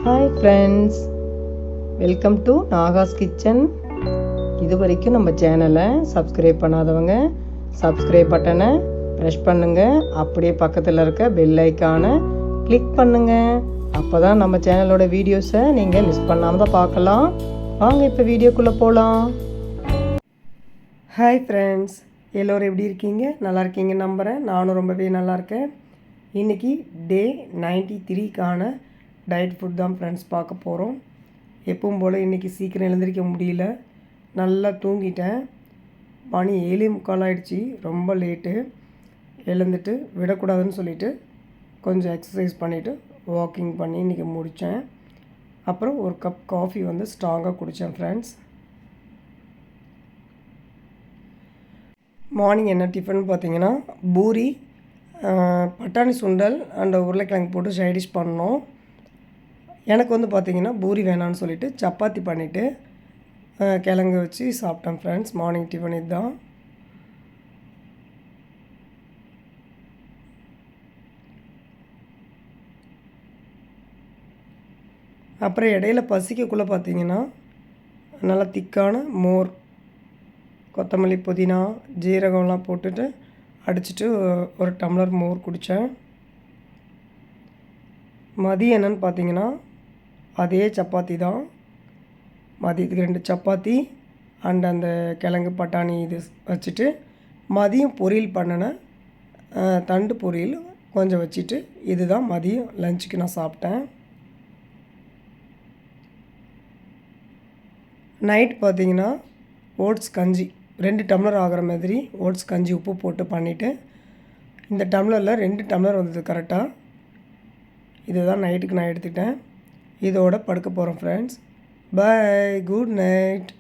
Hi friends, welcome to Nahash kitchen. இது வரைக்கும் நம்ம சேனலை சப்ஸ்கிரைப் பண்ணாதவங்க சப்ஸ்கிரைப் பட்டனை ப்ரெஸ் பண்ணுங்கள். அப்படியே பக்கத்தில் இருக்க பெல் ஐக்கானை கிளிக் பண்ணுங்கள். அப்போ தான் நம்ம சேனலோட வீடியோஸை நீங்கள் மிஸ் பண்ணாமல் தான் பார்க்கலாம். வாங்க இப்போ வீடியோக்குள்ளே போகலாம். ஹாய் ஃப்ரெண்ட்ஸ், எல்லோரும் எப்படி இருக்கீங்க? நல்லா இருக்கீங்க நம்புகிறேன். நானும் ரொம்பவே நல்லா இருக்கேன். இன்றைக்கி டே 93க்கான டயட் ஃபுட் தான் ஃப்ரெண்ட்ஸ் பார்க்க போகிறோம். எப்பவும் போல் இன்றைக்கி சீக்கிரம் எழுந்திரிக்க முடியல, நல்லா தூங்கிட்டேன். மணி 7:45 ஆகிடுச்சி, ரொம்ப லேட்டு. எழுந்துட்டு விடக்கூடாதுன்னு சொல்லிவிட்டு கொஞ்சம் எக்ஸசைஸ் பண்ணிவிட்டு வாக்கிங் பண்ணி இன்றைக்கி முடித்தேன். அப்புறம் ஒரு கப் காஃபி ஸ்ட்ராங்காக குடித்தேன் ஃப்ரெண்ட்ஸ். மார்னிங் என்ன டிஃபன் பார்த்தீங்கன்னா பூரி, பட்டாணி சுண்டல் அண்ட் உருளைக்கிழங்கு போட்டு சைடிஷ் பண்ணோம். எனக்கு பார்த்திங்கன்னா பூரி வேணான்னு சொல்லிவிட்டு சப்பாத்தி பண்ணிவிட்டு கிழங்கு வச்சு சாப்பிட்டேன் ஃப்ரெண்ட்ஸ். மார்னிங் டிஃபன் இதுதான். அப்புறம் இடையில பசிக்கக்குள்ளே பார்த்திங்கன்னா நல்லா திக்கான மோர், கொத்தமல்லி, புதினா, ஜீரகம்லாம் போட்டுட்டு அடிச்சுட்டு ஒரு டம்ளர் மோர் குடித்தேன். மதியம் என்னென்னு பார்த்தீங்கன்னா அதே சப்பாத்தி தான். மதியத்துக்கு 2 சப்பாத்தி அண்ட் அந்த கிழங்கு பட்டாணி இது வச்சுட்டு மதியம் பொரியல் பண்ணினேன். தண்டு பொரியல் கொஞ்சம் வச்சுட்டு இதுதான் மதியம் லஞ்சுக்கு நான் சாப்பிட்டேன். நைட் பார்த்திங்கன்னா ஓட்ஸ் கஞ்சி 2 டம்ளர் ஆகிற மாதிரி ஓட்ஸ் கஞ்சி உப்பு போட்டு பண்ணிவிட்டு இந்த டம்ளரில் 2 டம்ளர் வந்தது கரெக்டாக. இதுதான் நைட்டுக்கு நான் எடுத்துக்கிட்டேன். இதோட படுக்க போகிறோம் ஃப்ரெண்ட்ஸ். By, good night.